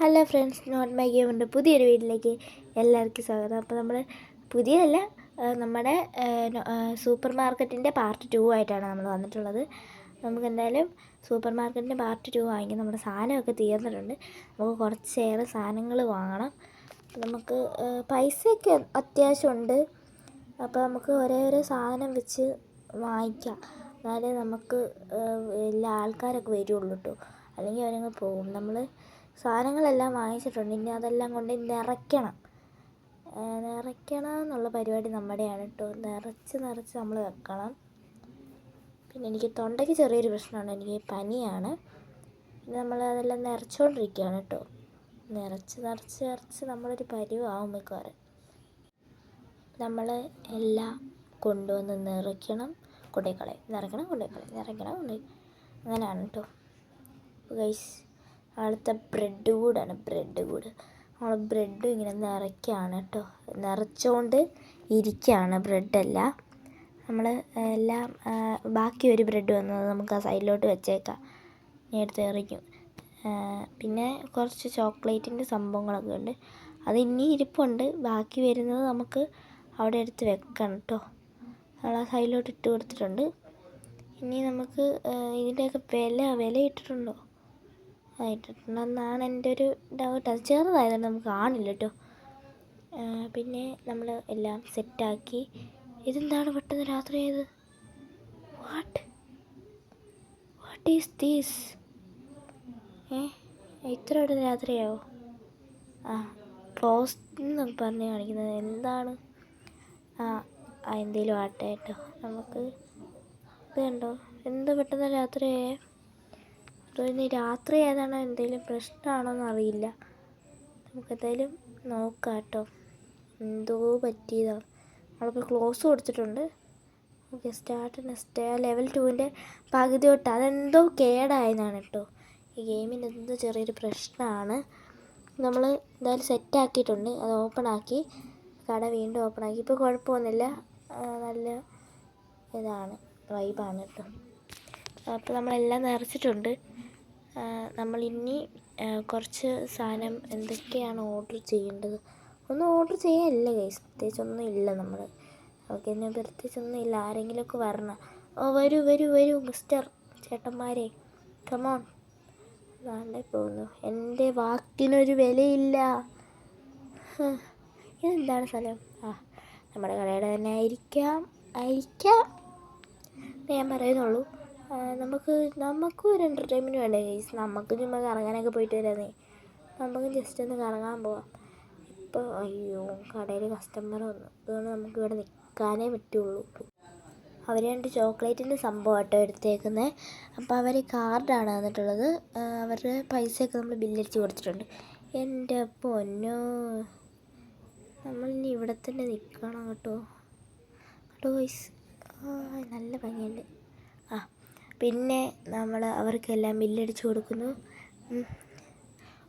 Hello friends, not my ഗെയിമിൻ്റെ പുതിയൊരു വീട്ടിലേക്ക് എല്ലാവർക്കും സ്വാഗതം. അപ്പോൾ നമ്മൾ പുതിയതല്ല, നമ്മുടെ സൂപ്പർ മാർക്കറ്റിൻ്റെ പാർട്ട് 2 ആയിട്ടാണ് നമ്മൾ വന്നിട്ടുള്ളത്. നമുക്ക് എന്തായാലും സൂപ്പർ മാർക്കറ്റിൻ്റെ പാർട്ട് 2 വാങ്ങിക്കും. നമ്മുടെ സാധനമൊക്കെ തീർന്നിട്ടുണ്ട്. നമുക്ക് കുറച്ചേറെ സാധനങ്ങൾ വാങ്ങണം. നമുക്ക് പൈസയൊക്കെ അത്യാവശ്യമുണ്ട്. അപ്പോൾ നമുക്ക് ഓരോരോ സാധനം വെച്ച് വാങ്ങിക്കാം. എന്നാലേ നമുക്ക് എല്ലാ ആൾക്കാരൊക്കെ വരുള്ളൂ കേട്ടോ, അല്ലെങ്കിൽ അവരങ്ങ് പോകും. നമ്മൾ സാധനങ്ങളെല്ലാം വാങ്ങിച്ചിട്ടുണ്ട്. ഇനി അതെല്ലാം കൊണ്ട് നിറയ്ക്കണം എന്നുള്ള പരിപാടി നമ്മുടെയാണ് കേട്ടോ. നിറച്ച് നമ്മൾ വെക്കണം. പിന്നെ എനിക്ക് തൊണ്ടയ്ക്ക് ചെറിയൊരു പ്രശ്നമാണ്, എനിക്ക് പനിയാണ്. പിന്നെ നമ്മൾ അതെല്ലാം നിറച്ചുകൊണ്ടിരിക്കുകയാണ് കേട്ടോ. നിറച്ച് നമ്മളൊരു പരുവാകും മിക്കവാറും. നമ്മൾ എല്ലാം കൊണ്ടുവന്ന് നിറയ്ക്കണം, നിറയ്ക്കണം. അങ്ങനെയാണ് കേട്ടോ ഗൈസ്. അടുത്ത ബ്രെഡ് കൂടാണ്. നമ്മൾ ബ്രെഡും ഇങ്ങനെ നിറയ്ക്കുകയാണ് കേട്ടോ. നിറച്ചുകൊണ്ട് ഇരിക്കുകയാണ് ബ്രെഡെല്ലാം. നമ്മൾ എല്ലാം ബാക്കി ഒരു ബ്രെഡ് വന്നത് നമുക്ക് ആ സൈഡിലോട്ട് വെച്ചേക്കാം. ഞാൻ എടുത്ത് എറിക്കും. പിന്നെ കുറച്ച് ചോക്ലേറ്റിൻ്റെ സംഭവങ്ങളൊക്കെ ഉണ്ട്, അത് ഇനി ഇരിപ്പുണ്ട്. ബാക്കി വരുന്നത് നമുക്ക് അവിടെ എടുത്ത് വെക്കണം കേട്ടോ. നമ്മൾ ആ സൈഡിലോട്ട് ഇട്ട് കൊടുത്തിട്ടുണ്ട്. ഇനി നമുക്ക് ഇതിൻ്റെയൊക്കെ വില ഇട്ടിട്ടുണ്ടോ? ഇട്ടിട്ടുണ്ടെന്നാണ് എൻ്റെ ഒരു ഡൗട്ട്. അത് ചെറുതായതുകൊണ്ട് നമുക്ക് കാണില്ല കേട്ടോ. പിന്നെ നമ്മൾ എല്ലാം സെറ്റാക്കി. ഇതെന്താണ് പെട്ടെന്ന് രാത്രിയായത്? What is these? ഇത്ര പെട്ടെന്ന് രാത്രിയാവോ? ക്ലോസ് എന്നൊക്കെ പറഞ്ഞ് കാണിക്കുന്നത് എന്താണ്? എന്തേലും ആട്ടെ കേട്ടോ. നമുക്ക് ഇത് കണ്ടോ, എന്ത് പെട്ടെന്ന് രാത്രിയായേ? ഇനി രാത്രി ഏതാണോ എന്തെങ്കിലും പ്രശ്നമാണോന്ന് അറിയില്ല. നമുക്കെന്തായാലും നോക്കാം കേട്ടോ. എന്തോ പറ്റിയതാണ്. നമ്മളിപ്പോൾ ക്ലോസ് കൊടുത്തിട്ടുണ്ട്. ഓക്കെ, സ്റ്റാർട്ട് ലെവൽ 2ൻ്റെ പകുതി തൊട്ട് അതെന്തോ കേടായതാണ് കേട്ടോ. ഈ ഗെയിമിന് എന്തോ ചെറിയൊരു പ്രശ്നമാണ്. നമ്മൾ എന്തായാലും സെറ്റാക്കിയിട്ടുണ്ട്. അത് ഓപ്പണാക്കി, കട വീണ്ടും ഓപ്പണാക്കി. ഇപ്പോൾ കുഴപ്പമൊന്നുമില്ല, നല്ല ഇതാണ്, വൈബാണ് കേട്ടോ. അപ്പോൾ നമ്മളെല്ലാം നിറച്ചിട്ടുണ്ട്. നമ്മളിനി കുറച്ച് സാധനം എന്തൊക്കെയാണ് ഓർഡർ ചെയ്യേണ്ടത്? ഒന്നും ഓർഡർ ചെയ്യാനില്ല ഗൈസ്, പ്രത്യേകിച്ചൊന്നും ഇല്ല. നമ്മൾ ഓക്കെ, ഇനി പ്രത്യേകിച്ചൊന്നും ഇല്ല. ആരെങ്കിലുമൊക്കെ വരണം. വരൂ മിസ്റ്റർ ചേട്ടന്മാരെ, കമോൺ. നാളെ പോകുന്നു. എൻ്റെ വാക്കിനൊരു വിലയില്ല. ഇതെന്താണ് സ്ഥലം? നമ്മുടെ കടയുടെ തന്നെ ആയിരിക്കാം ഞാൻ പറയുന്നുള്ളൂ. നമുക്കും ഒരു എൻ്റർടൈൻമെൻറ്റ് വേണ്ടേ ഗൈസ്? നമുക്ക് ചുമ്മാ കറങ്ങാനൊക്കെ പോയിട്ട് വരാന്നേ. നമുക്ക് ജസ്റ്റ് ഒന്ന് കറങ്ങാൻ പോവാം. ഇപ്പോൾ അയ്യോ, കടയിൽ കസ്റ്റമർ വന്നു. അതുകൊണ്ട് നമുക്ക് ഇവിടെ നിൽക്കാനേ പറ്റുള്ളൂ. അവർ 2 ചോക്ലേറ്റിൻ്റെ സംഭവം കേട്ടോ എടുത്തേക്കുന്നത്. അപ്പോൾ അവർ കാർഡാണ് തന്നിട്ടുള്ളത്. അവരുടെ പൈസയൊക്കെ നമ്മൾ ബില്ലടിച്ച് കൊടുത്തിട്ടുണ്ട്. എൻ്റെ പൊന്നോ, നമ്മളിനി ഇവിടെ തന്നെ നിൽക്കണം കേട്ടോ ഗൈസ്. നല്ല ഭംഗിയുണ്ട്. പിന്നെ നമ്മൾ അവർക്കെല്ലാം ബില്ലടിച്ച് കൊടുക്കുന്നു.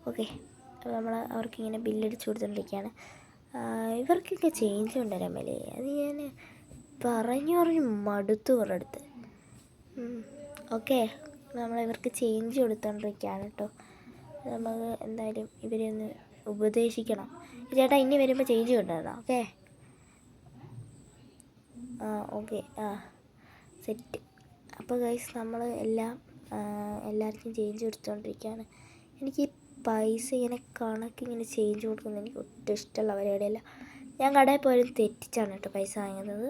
ഓക്കെ, അപ്പോൾ നമ്മൾ അവർക്കിങ്ങനെ ബില്ലടിച്ച് കൊടുത്തുകൊണ്ടിരിക്കുകയാണ്. ഇവർക്കൊക്കെ ചേഞ്ച് കൊണ്ടുവരാൻ മേലേ? അത് ഞാൻ പറഞ്ഞു മടുത്തു കുറെടുത്ത്. ഓക്കെ, നമ്മൾ ഇവർക്ക് ചേഞ്ച് കൊടുത്തുകൊണ്ടിരിക്കുകയാണ് കേട്ടോ. നമുക്ക് എന്തായാലും ഇവരെ ഒന്ന് ഉപദേശിക്കണം. ചേട്ടാ, ഇനി വരുമ്പോൾ ചേഞ്ച് കൊണ്ടുവരണം. Okay set. അപ്പോൾ ഗൈസ്, നമ്മൾ എല്ലാവർക്കും ചേഞ്ച് കൊടുത്തുകൊണ്ടിരിക്കുകയാണ്. എനിക്ക് പൈസ ഇങ്ങനെ കണക്കിങ്ങനെ ചേഞ്ച് കൊടുക്കുന്നത് എനിക്ക് ഒട്ടും ഇഷ്ടമുള്ള പരിപാടിയല്ല. ഞാൻ കടയിൽ പോലും തെറ്റിച്ചാണ് കേട്ടോ പൈസ വാങ്ങുന്നത്.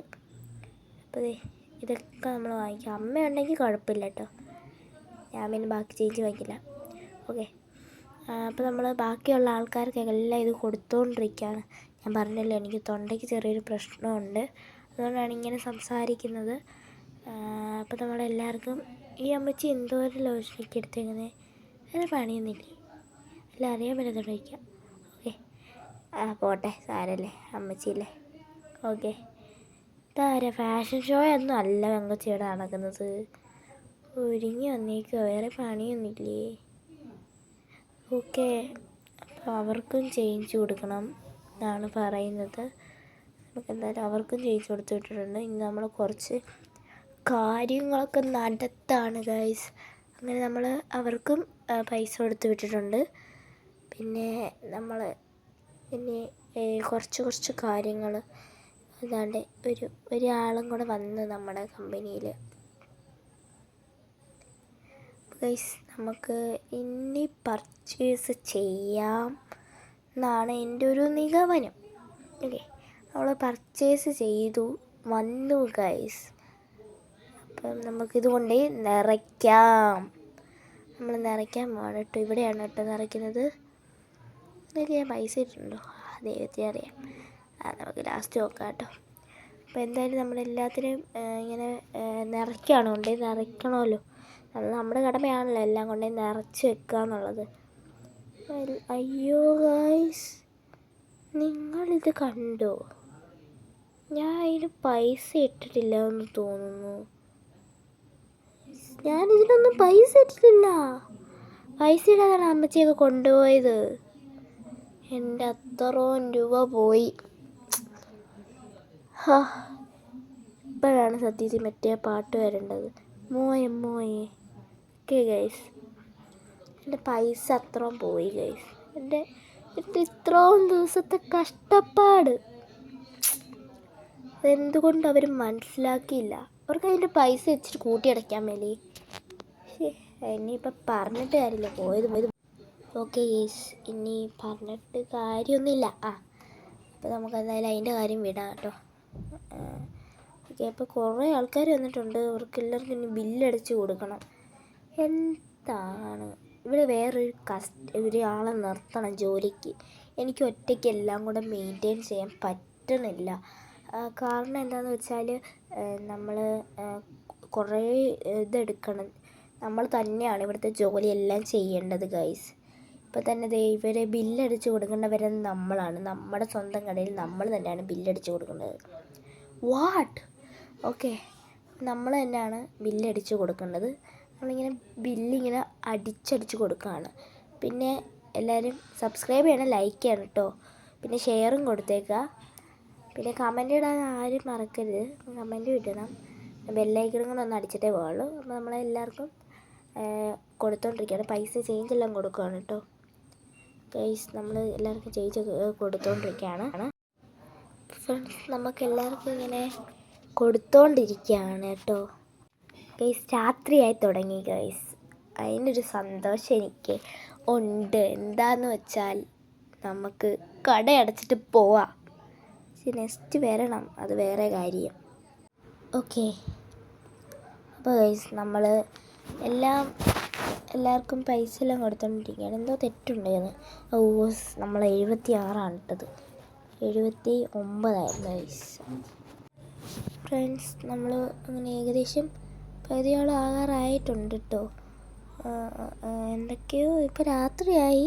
അപ്പോൾ ഇതൊക്കെ നമ്മൾ വാങ്ങിക്കാം. അമ്മയുണ്ടെങ്കിൽ കുഴപ്പമില്ല കേട്ടോ, ഞാൻ പിന്നെ ബാക്കി ചേഞ്ച് വാങ്ങിക്കില്ല. ഓക്കെ, അപ്പോൾ നമ്മൾ ബാക്കിയുള്ള ആൾക്കാർക്കെല്ലാം ഇത് കൊടുത്തുകൊണ്ടിരിക്കുകയാണ്. ഞാൻ പറഞ്ഞല്ലോ, എനിക്ക് തൊണ്ടയ്ക്ക് ചെറിയൊരു പ്രശ്നമുണ്ട്, അതുകൊണ്ടാണ് ഇങ്ങനെ സംസാരിക്കുന്നത്. അപ്പോൾ നമ്മളെല്ലാവർക്കും ഈ അമ്മച്ചി എന്തോരം ലോഷനൊക്കെ എടുത്തേക്കുന്നത്? വേറെ പണിയൊന്നുമില്ലേ? എല്ലാം അറിയാൻ പറ്റുന്നത് കഴിക്കാം. ഓക്കെ, പോട്ടെ, സാരല്ലേ, അമ്മച്ചിയില്ലേ. ഓക്കെ, ഇതാരാ? ഫാഷൻ ഷോ ഒന്നും അല്ല പെങ്കൊച്ചി ഇവിടെ നടക്കുന്നത്. ഒരുങ്ങി വന്നേക്കുക, വേറെ പണിയൊന്നുമില്ലേ? ഓക്കെ, അപ്പോൾ അവർക്കും ചേഞ്ച് കൊടുക്കണം എന്നാണ് പറയുന്നത്. നമുക്ക് എന്തായാലും അവർക്കും ചേഞ്ച് കൊടുത്ത് വിട്ടിട്ടുണ്ട്. ഇനി നമ്മൾ കുറച്ച് കാര്യങ്ങളൊക്കെ നടത്താണ് ഗൈസ്. അങ്ങനെ നമ്മൾ അവർക്കും പൈസ കൊടുത്ത് വിട്ടിട്ടുണ്ട്. പിന്നെ നമ്മൾ പിന്നെ കുറച്ച് കാര്യങ്ങൾ അതാണ്ട് ഒരാളും കൂടെ വന്ന് നമ്മുടെ കമ്പനിയിൽ. ഗൈസ് നമുക്ക് ഇനി പർച്ചേസ് ചെയ്യാം എന്നാണ് എൻ്റെ ഒരു നിഗമനം. ഓക്കെ, നമ്മൾ പർച്ചേസ് ചെയ്തു വന്നു ഗൈസ്. അപ്പം നമുക്കിത് കൊണ്ട് നിറയ്ക്കാം. നമ്മൾ നിറയ്ക്കാൻ പോകണം കേട്ടോ. ഇവിടെയാണ് കേട്ടോ നിറയ്ക്കുന്നത്. ഇതിൽ ഞാൻ പൈസ ഇട്ടിട്ടുണ്ടോ? ദൈവത്തെ അറിയാം. നമുക്ക് ലാസ്റ്റ് നോക്കാം കേട്ടോ. അപ്പോൾ എന്തായാലും നമ്മളെല്ലാത്തിനും ഇങ്ങനെ നിറയ്ക്കുകയാണ്, കൊണ്ടുപോയി നിറയ്ക്കണമല്ലോ. അത് നമ്മുടെ കടമയാണല്ലോ എല്ലാം കൊണ്ടുപോയി നിറച്ച് വെക്കുക എന്നുള്ളത്. അയ്യോ ഗൈസ്, നിങ്ങളിത് കണ്ടോ? ഞാൻ അതിന് പൈസ ഇട്ടിട്ടില്ല എന്ന് തോന്നുന്നു. ഞാനിതിനൊന്നും പൈസ ഇട്ടിട്ടില്ല. പൈസ ഇടാതാണ് അമ്മച്ചിയൊക്കെ കൊണ്ടുപോയത്. എൻ്റെ അത്രയും രൂപ പോയി. ഇപ്പോഴാണ് സത്യത്തിൽ മറ്റേ പാട്ട് വരേണ്ടത്. മോയെ മോയെ. ഓക്കെ ഗൈസ്, എൻ്റെ പൈസ അത്രയും പോയി ഗൈസ്. എൻ്റെ ഇത്രയും ദിവസത്തെ കഷ്ടപ്പാട് അതെന്തുകൊണ്ട് അവർ മനസ്സിലാക്കിയില്ല? അവർക്ക് അതിൻ്റെ പൈസ ഇച്ചിരി കൂട്ടിയടയ്ക്കാൻ മേലേ. ഇനിയിപ്പോൾ പറഞ്ഞിട്ട് കാര്യമില്ല, പോയത്. ഓക്കെ ഗൈസ്, ഇനി പറഞ്ഞിട്ട് കാര്യമൊന്നുമില്ല. അപ്പോൾ നമുക്ക് എന്തായാലും അതിൻ്റെ കാര്യം വിടാം കേട്ടോ. ഓക്കെ, അപ്പോൾ കുറേ ആൾക്കാർ വന്നിട്ടുണ്ട്. അവർക്ക് എല്ലാവർക്കും ഇനി ബില്ലടിച്ച് കൊടുക്കണം. എന്താണ് ഇവിടെ ഒരാളെ നിർത്തണം ജോലിക്ക്. എനിക്ക് ഒറ്റയ്ക്ക് എല്ലാം കൂടെ മെയിൻറ്റെയിൻ ചെയ്യാൻ പറ്റണില്ല. കാരണം എന്താണെന്ന് വെച്ചാൽ നമ്മൾ കുറേ ഇതെടുക്കണം. നമ്മൾ തന്നെയാണ് ഇവിടുത്തെ ജോലിയെല്ലാം ചെയ്യേണ്ടത് ഗൈസ്. ഇപ്പോൾ തന്നെ ഇവരെ ബില്ലടിച്ച് കൊടുക്കേണ്ടവരെ നമ്മളാണ്. നമ്മുടെ സ്വന്തം കടയിൽ നമ്മൾ തന്നെയാണ് ബില്ലടിച്ച് കൊടുക്കേണ്ടത്. വാട്ട്? ഓക്കെ, നമ്മൾ തന്നെയാണ് ബില്ലടിച്ച് കൊടുക്കേണ്ടത്. നമ്മളിങ്ങനെ ബില്ലിങ്ങനെ അടിച്ചടിച്ച് കൊടുക്കുകയാണ്. പിന്നെ എല്ലാവരും സബ്സ്ക്രൈബ് ചെയ്യണം, ലൈക്ക് ചെയ്യണം കേട്ടോ. പിന്നെ ഷെയറും കൊടുത്തേക്കുക. പിന്നെ കമൻറ്റ് ഇടാൻ ആരും മറക്കരുത്. കമൻറ്റ് ഇടണം. ബെല്ലൈക്കണും കൂടെ ഒന്ന് അടിച്ചിട്ടേ പോകുള്ളൂ. അപ്പോൾ നമ്മളെല്ലാവർക്കും കൊടുത്തോണ്ടിരിക്കുകയാണ്. പൈസ ചേഞ്ച് എല്ലാം കൊടുക്കുകയാണ് കേട്ടോ ഗൈസ്. നമ്മൾ എല്ലാവർക്കും ചേഞ്ച് കൊടുത്തോണ്ടിരിക്കുകയാണ് ഫ്രണ്ട്സ്. നമുക്കെല്ലാവർക്കും ഇങ്ങനെ കൊടുത്തോണ്ടിരിക്കുകയാണ് കേട്ടോ ഗൈസ്. രാത്രിയായി തുടങ്ങി ഗൈസ്. അതിനൊരു സന്തോഷം എനിക്ക് ഉണ്ട്. എന്താന്ന് വെച്ചാൽ നമുക്ക് കടയടച്ചിട്ട് പോവാം. നെക്സ്റ്റ് വരണം, അത് വേറെ കാര്യം. ഓക്കെ, അപ്പോൾ ഗൈസ് നമ്മൾ എല്ലാവർക്കും പൈസ എല്ലാം കൊടുത്തോണ്ടിരിക്കുകയാണ്. എന്തോ തെറ്റുണ്ടായിരുന്നു. നമ്മൾ 76 ഇട്ടത്. 79 ഗൈസ്. ഫ്രണ്ട്സ്, നമ്മൾ അങ്ങനെ ഏകദേശം പകുതിയോളം ആകാറായിട്ടുണ്ട് കേട്ടോ. എന്തൊക്കെയോ ഇപ്പോൾ രാത്രിയായി.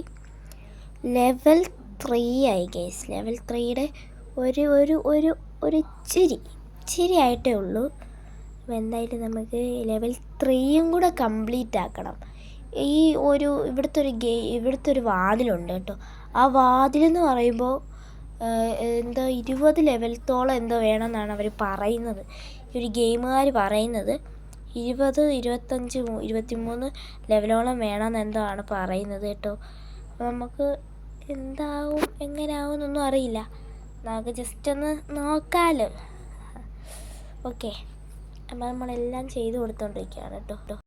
ലെവൽ 3 ആയി ഗൈസ്. ലെവൽ 3യുടെ ഒരു ഇച്ചിരി ആയിട്ടേ ഉള്ളൂ. അപ്പോൾ എന്തായാലും നമുക്ക് ലെവൽ 3യും കൂടെ കംപ്ലീറ്റ് ആക്കണം. ഇവിടുത്തെ ഒരു വാതിലുണ്ട് കേട്ടോ. ആ വാതിലെന്ന് പറയുമ്പോൾ എന്തോ 20 ലെവലത്തോളം എന്തോ വേണമെന്നാണ് അവർ പറയുന്നത്, ഒരു ഗെയിമുകാർ പറയുന്നത്. 20, 25, 23 ലെവലോളം വേണമെന്ന് എന്തോ ആണ് പറയുന്നത് കേട്ടോ. അപ്പോൾ നമുക്ക് എന്താവും എങ്ങനെയാവും എന്നൊന്നും അറിയില്ല. നമുക്ക് ജസ്റ്റ് ഒന്ന് നോക്കാമല്ലോ. ഓക്കെ, അപ്പോൾ നമ്മളെല്ലാം ചെയ്ത് കൊടുത്തോണ്ടിരിക്കുകയാണ് കേട്ടോ.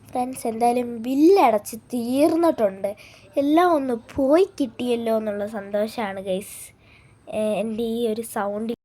ഫ്രണ്ട്സ് എന്തായാലും ബില്ലടച്ച് തീർന്നിട്ടുണ്ട്. എല്ലാം ഒന്ന് പോയി കിട്ടിയല്ലോ എന്നുള്ള സന്തോഷമാണ് ഗൈസ് എൻ്റെ ഈ ഒരു സൗണ്ടിൽ.